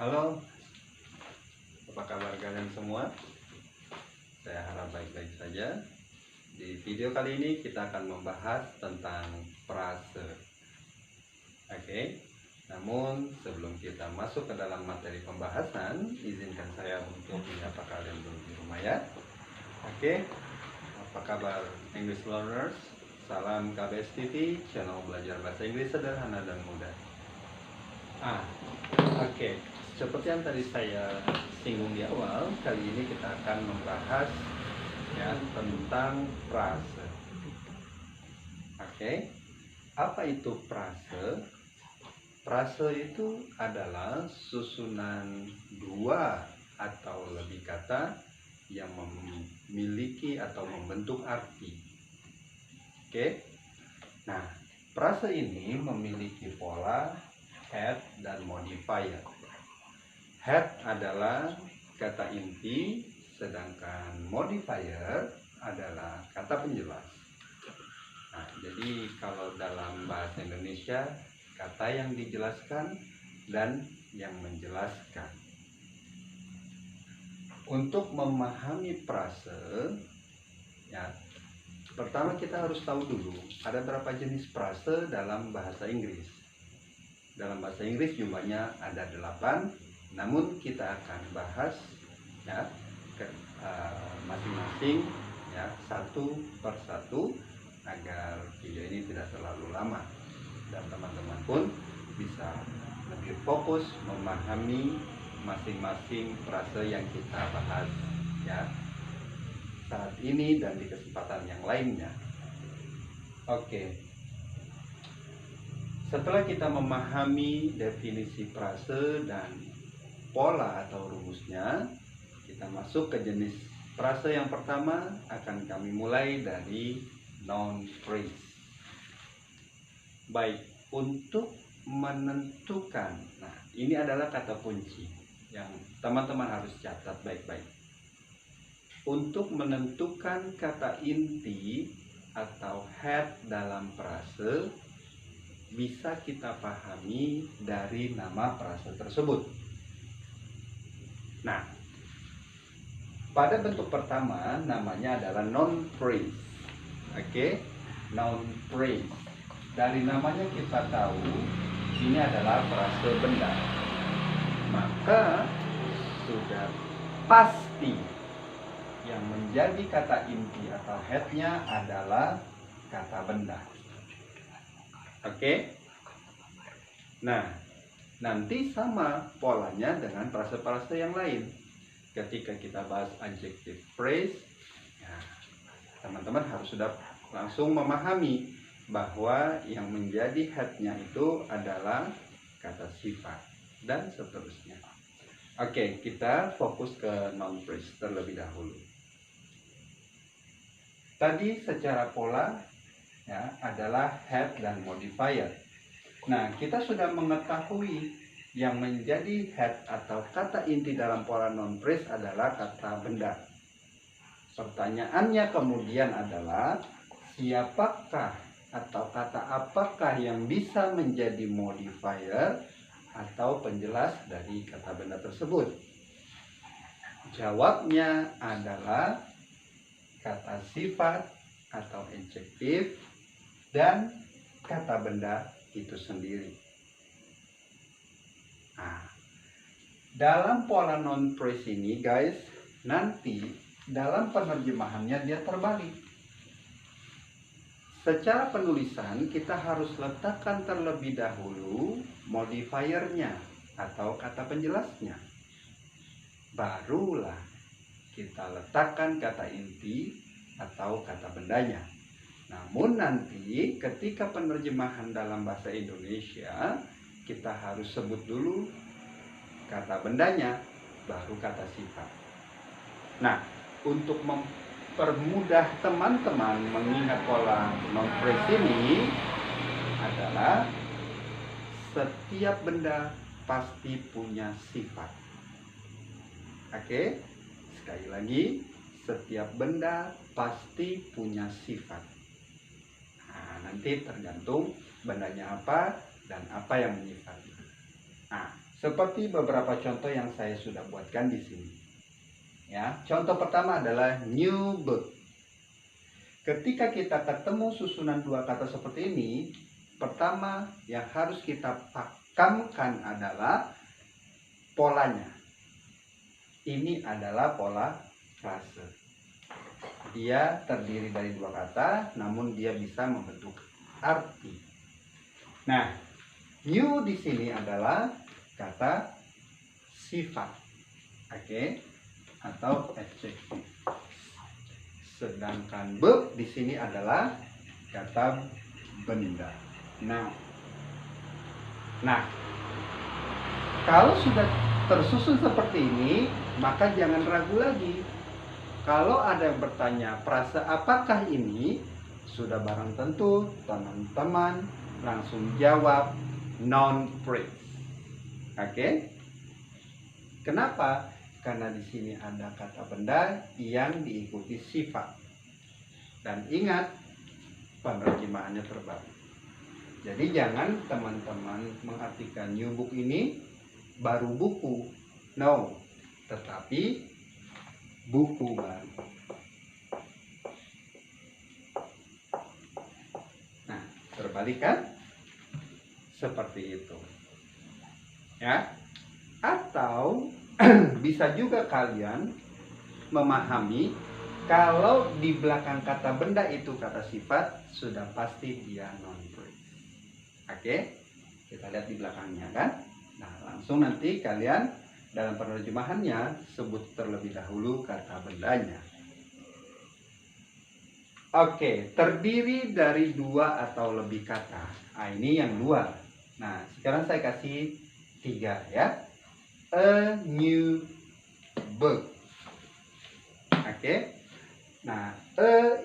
Halo, apa kabar kalian semua? Saya harap baik-baik saja. Di video kali ini kita akan membahas tentang frase. Oke, namun sebelum kita masuk ke dalam materi pembahasan, izinkan saya untuk menyapa kalian dulu di rumah ya. Oke, apa kabar English learners? Salam KBS TV, channel belajar bahasa Inggris sederhana dan mudah. Oke. Seperti yang tadi saya singgung di awal, kali ini kita akan membahas ya tentang frase. Oke. Apa itu frase? Frase itu adalah susunan dua atau lebih kata yang memiliki atau membentuk arti. Oke. Nah, frase ini memiliki pola head dan modifier. Head adalah kata inti, sedangkan modifier adalah kata penjelas. Nah, jadi kalau dalam bahasa Indonesia, kata yang dijelaskan dan yang menjelaskan. Untuk memahami frase, ya, pertama kita harus tahu dulu ada berapa jenis frase dalam bahasa Inggris. Dalam bahasa Inggris jumlahnya ada 8. Namun kita akan bahas ya masing-masing ya satu persatu agar video ini tidak terlalu lama dan teman-teman pun bisa lebih fokus memahami masing-masing frase yang kita bahas ya saat ini dan di kesempatan yang lainnya. Oke. Setelah kita memahami definisi frase dan pola atau rumusnya, kita masuk ke jenis frase yang pertama. Akan kami mulai dari noun phrase. Baik, untuk menentukan, nah ini adalah kata kunci yang teman-teman harus catat baik-baik. Untuk menentukan kata inti atau head dalam frase bisa kita pahami dari nama frase tersebut. Nah, pada bentuk pertama namanya adalah noun phrase. Oke, noun phrase. Dari namanya kita tahu ini adalah frase benda. Maka sudah pasti yang menjadi kata inti atau headnya adalah kata benda. Oke. Nah, nanti sama polanya dengan frase-frase yang lain. Ketika kita bahas adjective phrase, ya, teman-teman harus sudah langsung memahami bahwa yang menjadi headnya itu adalah kata sifat dan seterusnya. Oke, kita fokus ke noun phrase terlebih dahulu. Tadi secara pola ya adalah head dan modifier. Nah, kita sudah mengetahui yang menjadi head atau kata inti dalam pola noun phrase adalah kata benda. Pertanyaannya kemudian adalah siapakah atau kata apakah yang bisa menjadi modifier atau penjelas dari kata benda tersebut? Jawabnya adalah kata sifat atau adjektif dan kata benda itu sendiri. Nah, dalam pola noun phrase ini guys, nanti dalam penerjemahannya dia terbalik. Secara penulisan kita harus letakkan terlebih dahulu modifiernya atau kata penjelasnya. Barulah kita letakkan kata inti atau kata bendanya. Namun nanti ketika penerjemahan dalam bahasa Indonesia kita harus sebut dulu kata bendanya, baru kata sifat. Nah, untuk mempermudah teman-teman mengingat pola noun phrase ini adalah setiap benda pasti punya sifat. Oke, sekali lagi, setiap benda pasti punya sifat. Nanti tergantung bendanya apa dan apa yang menyifatnya. Nah, Seperti beberapa contoh yang saya sudah buatkan di sini. Ya, contoh pertama adalah new book. Ketika kita ketemu susunan dua kata seperti ini, pertama yang harus kita pakamkan adalah polanya. Ini adalah pola frase. Dia terdiri dari dua kata, namun dia bisa membentuk arti. Nah, new di sini adalah kata sifat, oke, atau adjektif. Sedangkan book di sini adalah kata benda. Nah, kalau sudah tersusun seperti ini, maka jangan ragu lagi. Kalau ada yang bertanya frase apakah ini, sudah barang tentu teman-teman langsung jawab noun phrase. Oke? Kenapa? Karena di sini ada kata benda yang diikuti sifat. Dan ingat, penerjemahannya terbalik. Jadi jangan teman-teman mengartikan new book ini baru buku. No, tetapi buku baru. Nah, terbalik kan? Seperti itu. Ya. Atau bisa juga kalian memahami kalau di belakang kata benda itu kata sifat, sudah pasti dia noun phrase. Oke? Kita lihat di belakangnya kan? Nah, langsung nanti kalian dalam penerjemahannya sebut terlebih dahulu kata bendanya. Oke, terdiri dari dua atau lebih kata. Nah, ini yang dua. Nah, sekarang saya kasih tiga ya. A new book. Oke. Nah,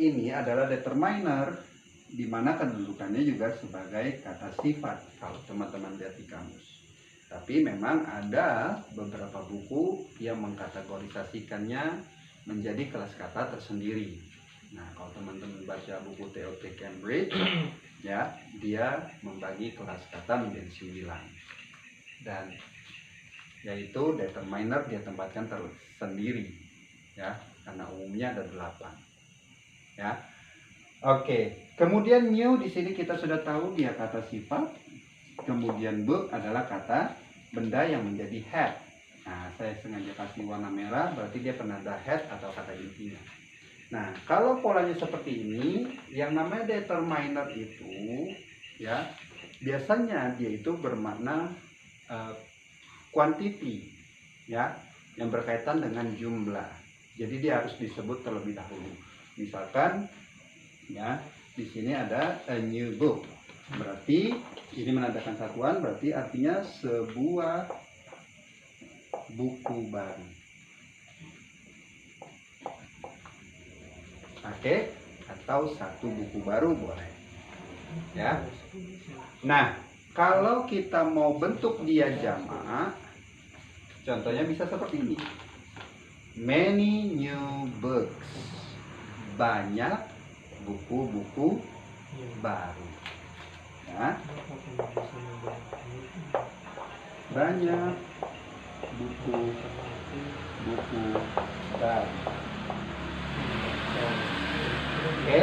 ini adalah determiner, di mana kedudukannya juga sebagai kata sifat kalau teman-teman lihat di kamus. Tapi memang ada beberapa buku yang mengkategorisasikannya menjadi kelas kata tersendiri. Nah, kalau teman-teman baca buku TOT Cambridge, ya, dia membagi kelas kata menjadi 9. Dan yaitu determiner dia tempatkan tersendiri, ya, karena umumnya ada 8. Ya. Oke, kemudian new di sini kita sudah tahu dia kata sifat. Kemudian book adalah kata benda yang menjadi head. Nah, saya sengaja kasih warna merah, berarti dia penanda head atau kata intinya. Nah, kalau polanya seperti ini, yang namanya determiner itu, ya, biasanya dia itu bermakna quantity, ya, yang berkaitan dengan jumlah. Jadi dia harus disebut terlebih dahulu. Misalkan, ya, di sini ada a new book. Berarti ini menandakan satuan, berarti artinya sebuah buku baru. Oke, atau satu buku baru boleh. Ya. Nah, kalau kita mau bentuk dia jamak, contohnya bisa seperti ini. Many new books. Banyak buku-buku baru. Ya. Banyak buku-buku baru. Oke.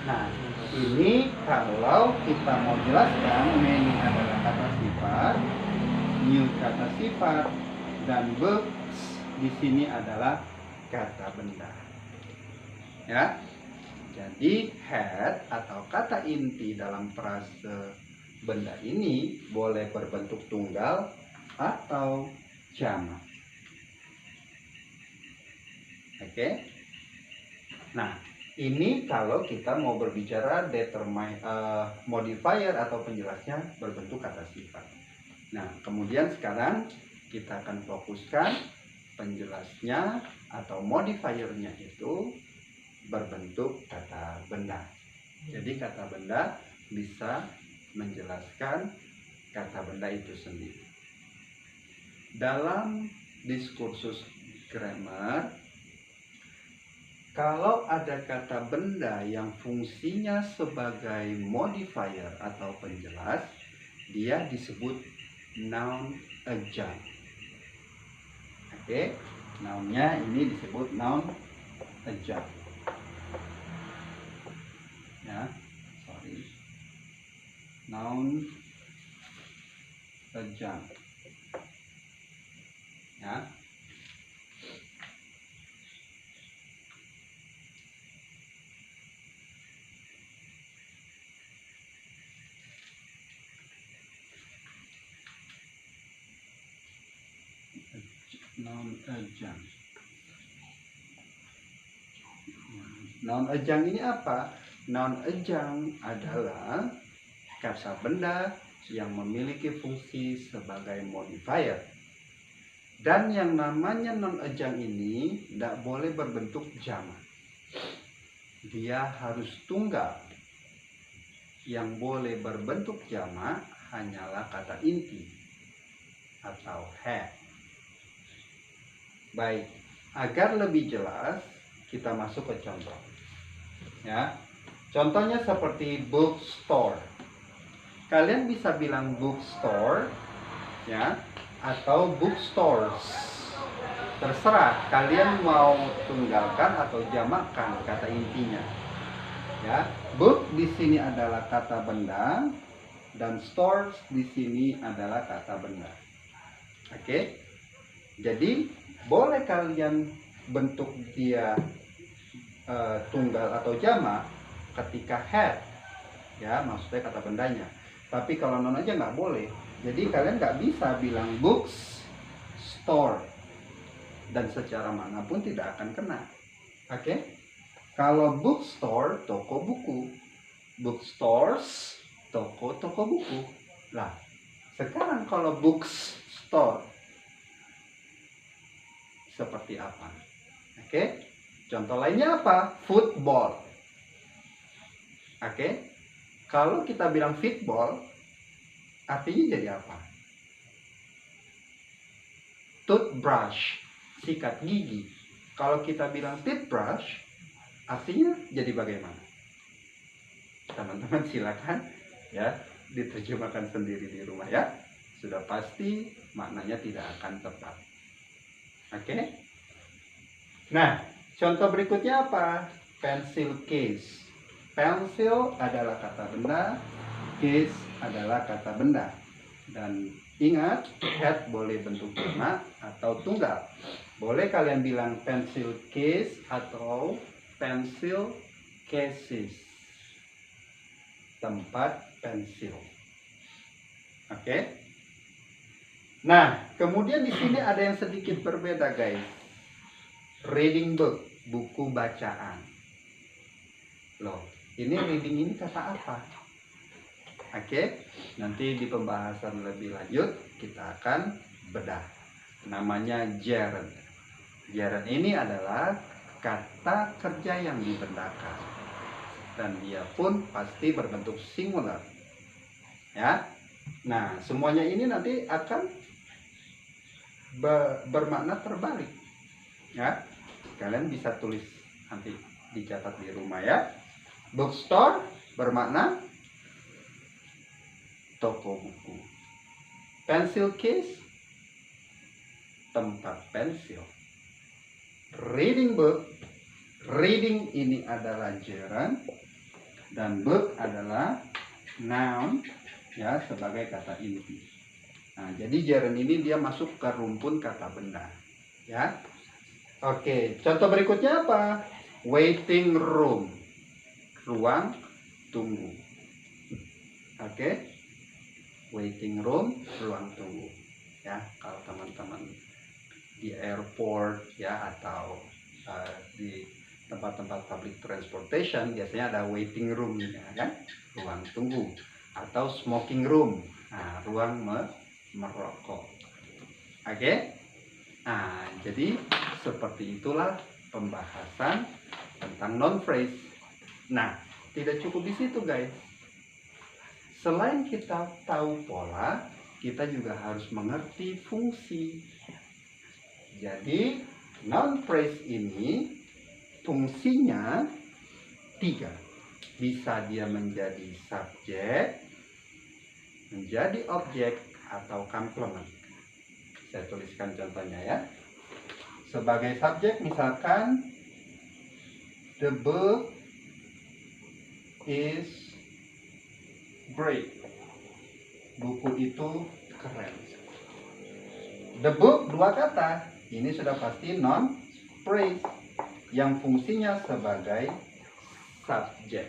Nah, ini kalau kita mau jelaskan, many adalah kata sifat, new kata sifat, dan books di sini adalah kata benda. Ya. Jadi head atau kata inti dalam frase benda ini boleh berbentuk tunggal atau jamak. Oke. Nah, ini kalau kita mau berbicara modifier atau penjelasnya berbentuk kata sifat. Nah, kemudian sekarang kita akan fokuskan penjelasnya atau modifiernya itu berbentuk kata benda. Jadi kata benda bisa menjelaskan kata benda itu sendiri. Dalam diskursus grammar, kalau ada kata benda yang fungsinya sebagai modifier atau penjelas, dia disebut noun adjunct. Oke, nounnya ini disebut noun adjunct. Ya, sorry, noun adjunct. Ya, noun adjunct. Noun adjunct ini apa? Noun adjunct adalah kata benda yang memiliki fungsi sebagai modifier. Dan yang namanya noun adjunct ini tidak boleh berbentuk jamak. Dia harus tunggal. Yang boleh berbentuk jamak hanyalah kata inti atau head. Baik, agar lebih jelas kita masuk ke contoh. Ya, contohnya seperti bookstore. Kalian bisa bilang bookstore, ya, atau bookstores. Terserah kalian mau tunggalkan atau jamakkan kata intinya. Ya, book di sini adalah kata benda dan stores di sini adalah kata benda. Oke, jadi boleh kalian bentuk dia tunggal atau jamak ketika head, ya, maksudnya kata bendanya. Tapi kalau non aja nggak boleh. Jadi kalian nggak bisa bilang books store dan secara manapun tidak akan kena. Oke? Kalau bookstore, toko buku. Bookstores, toko buku. Lah, sekarang kalau bookstore seperti apa? Oke? Contoh lainnya apa? Football. Oke? Kalau kita bilang football, artinya jadi apa? Toothbrush, sikat gigi. Kalau kita bilang toothbrush, artinya jadi bagaimana? Teman-teman silakan ya diterjemahkan sendiri di rumah ya. Sudah pasti maknanya tidak akan tepat. Oke? Nah, contoh berikutnya apa? Pencil case. Pencil adalah kata benda, case adalah kata benda. Dan ingat, head boleh bentuk jamak atau tunggal. Boleh kalian bilang pencil case atau pencil cases. Tempat pensil. Oke? Nah, kemudian di sini ada yang sedikit berbeda, guys. Reading book, buku bacaan. Loh, ini reading ini kata apa? Oke, nanti di pembahasan lebih lanjut kita akan bedah. Namanya gerund. Gerund ini adalah kata kerja yang dibendakan. Dan dia pun pasti berbentuk singular. Ya. Nah, semuanya ini nanti akan bermakna terbalik. Ya. Kalian bisa tulis nanti dicatat di rumah ya. Bookstore bermakna toko buku. Pencil case, tempat pensil. Reading book, reading ini adalah gerund dan book adalah noun ya sebagai kata inti. Nah, jadi gerund ini dia masuk ke rumpun kata benda ya. Oke, contoh berikutnya apa? Waiting room, ruang tunggu. Oke, waiting room, ruang tunggu ya. Kalau teman-teman di airport ya atau di tempat-tempat public transportation biasanya ada waiting room ya kan, ruang tunggu, atau smoking room, nah, ruang merokok. Oke? Nah, jadi seperti itulah pembahasan tentang noun phrase. Nah, tidak cukup di situ, guys. Selain kita tahu pola, kita juga harus mengerti fungsi. Jadi, noun phrase ini fungsinya 3. Bisa dia menjadi subjek, menjadi objek, atau complement. Saya tuliskan contohnya ya. Sebagai subjek misalkan the book is great. Buku itu keren. The book dua kata. Ini sudah pasti non phrase yang fungsinya sebagai subjek.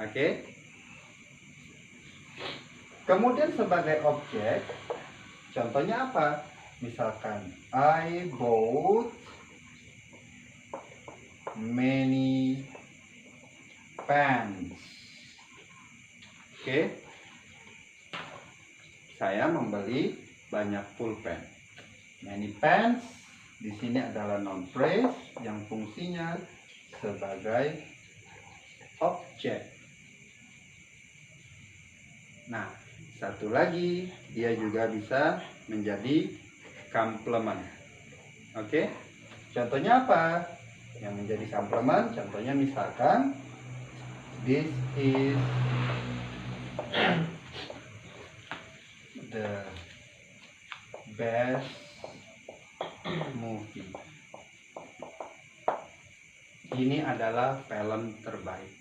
Oke. Kemudian sebagai objek, contohnya apa? Misalkan I bought many pens. Oke. Saya membeli banyak pulpen. Many pens di sini adalah noun phrase yang fungsinya sebagai objek. Nah, satu lagi dia juga bisa menjadi complement. Oke. Contohnya apa? Yang menjadi complement, contohnya misalkan this is the best movie. Ini adalah film terbaik.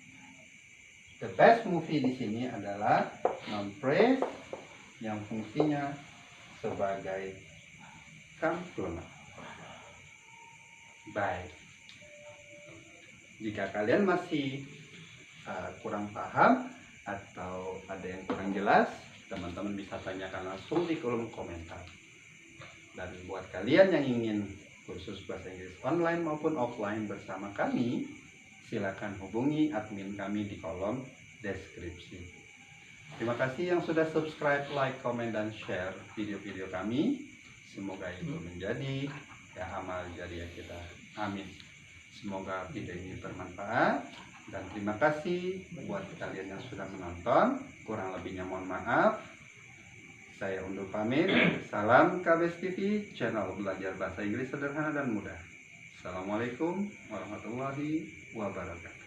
The best movie di sini adalah noun phrase yang fungsinya sebagai complement. Baik. Jika kalian masih kurang paham atau ada yang kurang jelas, teman-teman bisa tanyakan langsung di kolom komentar. Dan buat kalian yang ingin kursus bahasa Inggris online maupun offline bersama kami, silakan hubungi admin kami di kolom deskripsi. Terima kasih yang sudah subscribe, like, komen, dan share video-video kami. Semoga itu menjadi amal jariah kita. Amin. Semoga video ini bermanfaat. Dan terima kasih buat kalian yang sudah menonton. Kurang lebihnya mohon maaf. Saya undur pamit. Salam KBS TV, channel belajar bahasa Inggris sederhana dan mudah. Assalamualaikum warahmatullahi wabarakatuh.